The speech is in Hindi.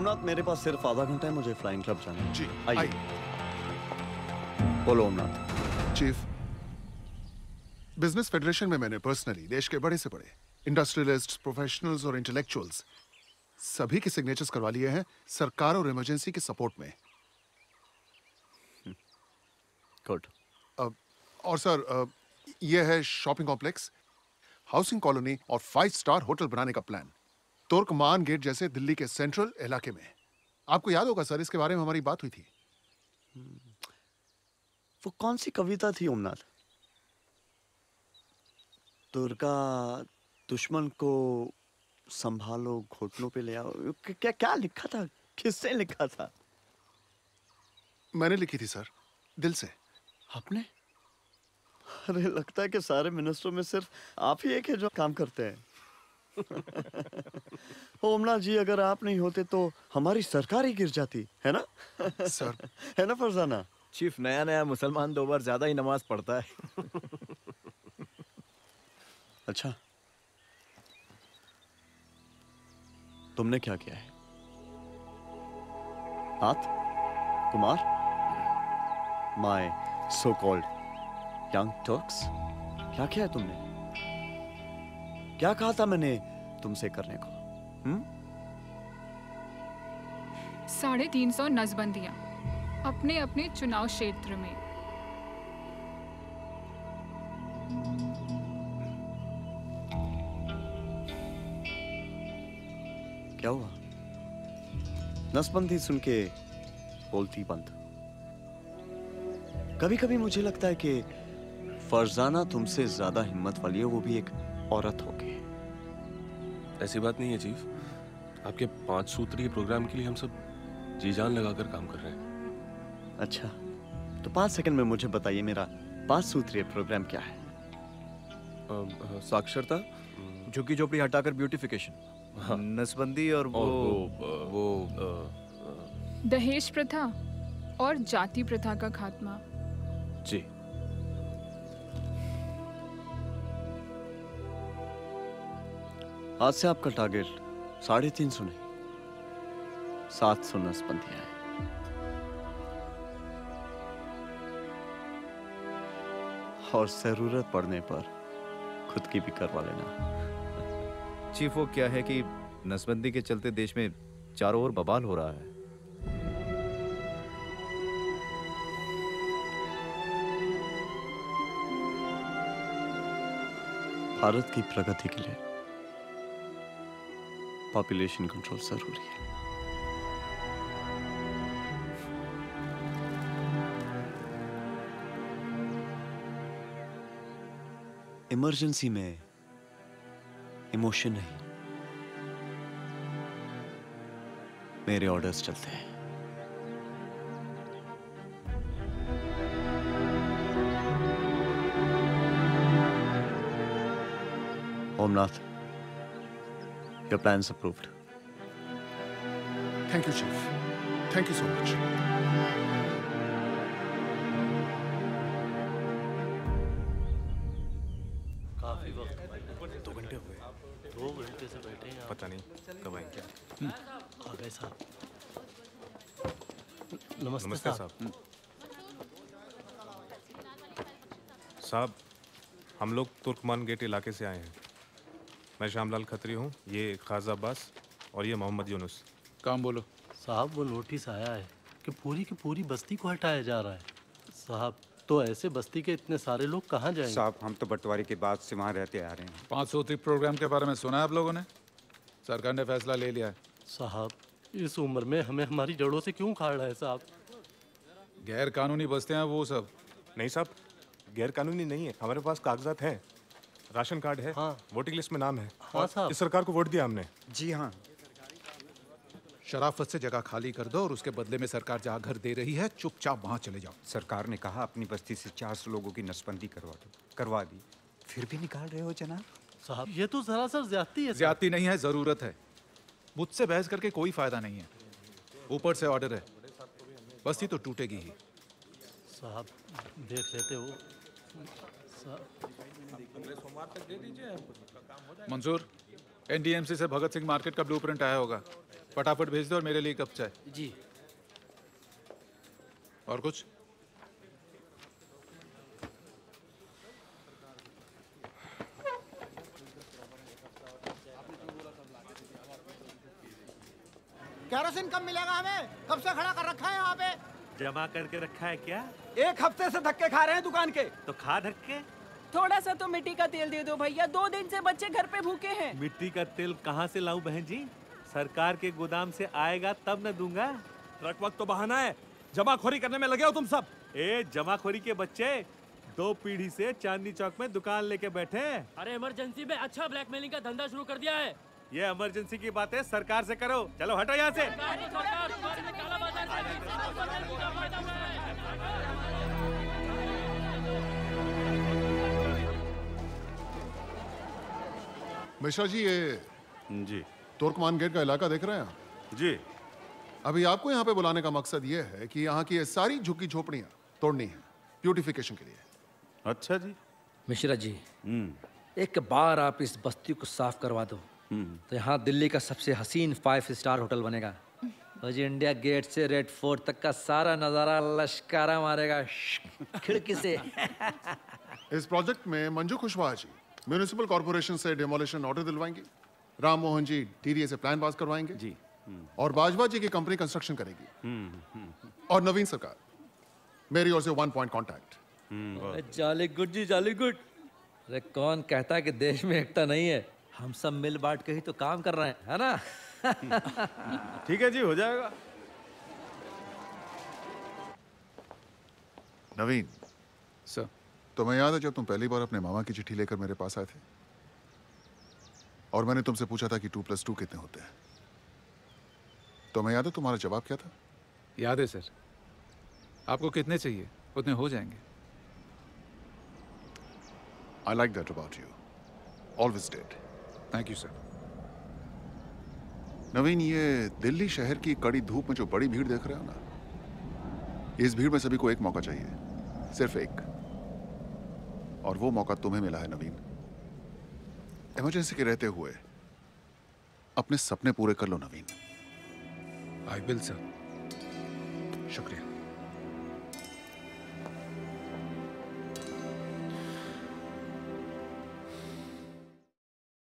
ओमनाथ, मेरे पास सिर्फ आधा घंटा है, मुझे फ्लाइंग क्लब जाना है। जी आइए। बोलो ओमनाथ। चीफ, बिजनेस फेडरेशन में मैंने पर्सनली देश के बड़े से बड़े इंडस्ट्रियलिस्ट, प्रोफेशनल्स और इंटेलेक्चुअल्स सभी के सिग्नेचर्स करवा लिए हैं सरकार और इमरजेंसी के सपोर्ट में। गुड। और सर, यह है शॉपिंग कॉम्प्लेक्स, हाउसिंग कॉलोनी और 5 स्टार होटल बनाने का प्लान, तुर्कमान गेट जैसे दिल्ली के सेंट्रल इलाके में। आपको याद होगा सर, इसके बारे में हमारी बात हुई थी। वो कौन सी कविता थी ओमनाथ? दुर्गा दुश्मन को संभालो, घुटनों पे ले आओ, क्या क्या लिखा था? किसने लिखा था? मैंने लिखी थी सर, दिल से। आपने? अरे लगता है कि सारे मिनिस्टरों में सिर्फ आप ही एक है जो काम करते हैं। ओमनाथ जी, अगर आप नहीं होते तो हमारी सरकार ही गिर जाती, है ना? सर। है ना फरजाना? चीफ, नया नया मुसलमान 2 बार ज्यादा ही नमाज पढ़ता है। अच्छा, तुमने क्या किया है? Nath Kumar, my so called young Turks, क्या किया है तुमने? क्या कहा था मैंने तुमसे करने को? 350 नसबंदियां अपने अपने चुनाव क्षेत्र में। क्या हुआ? नसबंदी सुन के बोलती बंद। कभी कभी मुझे लगता है कि फरजाना तुमसे ज्यादा हिम्मत वाली है, वो भी एक औरत होके। ऐसी बात नहीं है चीफ, आपके 5 सूत्रीय प्रोग्राम के लिए हम सब जी जान लगाकर काम कर रहे हैं। अच्छा, तो 5 सेकंड में मुझे बताइए, मेरा 5 सूत्रीय प्रोग्राम क्या है? साक्षरता, झुग्गी झोपड़ी हटाकर ब्यूटिफिकेशन, हाँ। नसबंदी और वो दहेज प्रथा और जाति प्रथा का खात्मा। जी। आज से आपका टारगेट 350 नहीं, 700 नसबंदियां हैं। और जरूरत पड़ने पर खुद की भी करवा लेना। चीफ, वो क्या है कि नसबंदी के चलते देश में चारों ओर बवाल हो रहा है। भारत की प्रगति के लिए पॉपुलेशन कंट्रोल जरूरी है। इमरजेंसी में इमोशन नहीं, मेरे ऑर्डर्स चलते हैं। Omnath, your plans approved. Thank you chief, thank you so much. काफी वक्त, 2 घंटे हो गए। 2 घंटे से बैठे हैं। पता नहीं कब आएंगे। आ गए साहब। नमस्ते नमस्ते साहब। साहब, हम लोग तुर्कमान गेट इलाके से आए हैं। मैं श्यामलाल खत्री हूँ, ये खाजा अब्बास और ये मोहम्मद यूनुस। काम बोलो। साहब, वो नोटिस आया है कि पूरी की पूरी बस्ती को हटाया जा रहा है। साहब, तो ऐसे बस्ती के इतने सारे लोग कहाँ जाएंगे? साहब, हम तो बंटवारे के बाद से वहाँ रहते आ रहे हैं। 5 सूत्री प्रोग्राम के बारे में सुना है आप लोगों ने? सरकार ने फैसला ले लिया है। साहब, इस उम्र में हमें हमारी जड़ों से क्यों उखाड़ रहा है साहब? गैर कानूनी बस्तियां हैं वो सब। नहीं साहब, गैर कानूनी नहीं है, हमारे पास कागजात हैं, राशन कार्ड है, हाँ। वोटिंग लिस्ट में नाम है। हाँ साहब। इस सरकार को वोट दिया हमने। जी हाँ। शराफत से जगह खाली कर दो और उसके बदले में सरकार जहाँ घर दे रही है चुपचाप वहाँ चले जाओ। सरकार ने कहा अपनी बस्ती से 400 लोगों की नसबंदी करवा दो, करवा दी, फिर भी निकाल रहे हो जनाब। साहब, ये तो सरासर ज्यादती है। ज्यादती नहीं है, जरूरत है। मुझसे बहस करके कोई फायदा नहीं है। ऊपर से ऑर्डर है, बस्ती तो टूटेगी ही। साहब, देख लेते हो। सोमवार तक दे दीजिए। मंजूर, एनडीएमसी से भगत सिंह मार्केट का ब्लूप्रिंट आया होगा। फटाफट भेज दो और मेरे लिए कप चाय। जी। और कुछ? केरोसिन कब मिलेगा हमें? कब से खड़ा कर रखा है यहाँ पे? जमा करके रखा है क्या? 1 हफ्ते से धक्के खा रहे हैं दुकान के। तो खा धक्के। थोड़ा सा तो मिट्टी का तेल दे दो भैया, 2 दिन से बच्चे घर पे भूखे हैं। मिट्टी का तेल कहाँ से लाऊं बहन जी? सरकार के गोदाम से आएगा तब न दूंगा। ट्रक वक्त तो बहाना है, जमाखोरी करने में लगे हो तुम सब। ए जमाखोरी के बच्चे 2 पीढ़ी से चांदनी चौक में दुकान लेके बैठे हैं। अरे इमरजेंसी में अच्छा ब्लैकमेलिंग का धंधा शुरू कर दिया है। ये इमरजेंसी की बातें सरकार से करो। चलो हटो यहाँ से। मिश्रा जी, ये जी तुर्कमान गेट का इलाका देख रहे हैं आप? जी। अभी आपको यहाँ पे बुलाने का मकसद ये है कि यहाँ की ये सारी झुग्गी झोपड़ियाँ तोड़नी है ब्यूटिफिकेशन के लिए। अच्छा जी। मिश्रा जी, एक बार आप इस बस्ती को साफ करवा दो तो यहाँ दिल्ली का सबसे हसीन 5 स्टार होटल बनेगा। और जी इंडिया गेट से रेड फोर्ट तक का सारा नजारा लश्कारा मारेगा खिड़की से। इस प्रोजेक्ट में मंजू कुशवाहा जी म्युनिसिपल कॉर्पोरेशन से demolition order दिलवाएंगे, Ram Mohan ji TDA से प्लान पास करवाएंगे जी, और बाजवा जी की कंपनी कंस्ट्रक्शन करेगी, और नवीन सरकार मेरी ओर से 1 पॉइंट कॉन्टैक्ट। जाली गुड जी, जाली गुड। अरे कौन कहता है कि देश में एकता नहीं है? हम सब मिल बांट के ही तो काम कर रहे हैं, है ना? ठीक है जी, हो जाएगा। नवीन सर, तुम्हें याद है जब तुम पहली बार अपने मामा की चिट्ठी लेकर मेरे पास आए थे और मैंने तुमसे पूछा था कि 2+2 कितने होते हैं? तुम्हें याद है तुम्हारा जवाब क्या था? याद है सर। आपको कितने चाहिए? उतने हो जाएंगे। I like that about you. Always did. Thank you sir. Naveen, ये दिल्ली शहर की कड़ी धूप में जो बड़ी भीड़ देख रहे हो ना, इस भीड़ में सभी को एक मौका चाहिए, सिर्फ एक, और वो मौका तुम्हें मिला है नवीन। इमरजेंसी के रहते हुए अपने सपने पूरे कर लो नवीन। I will sir. शुक्रिया।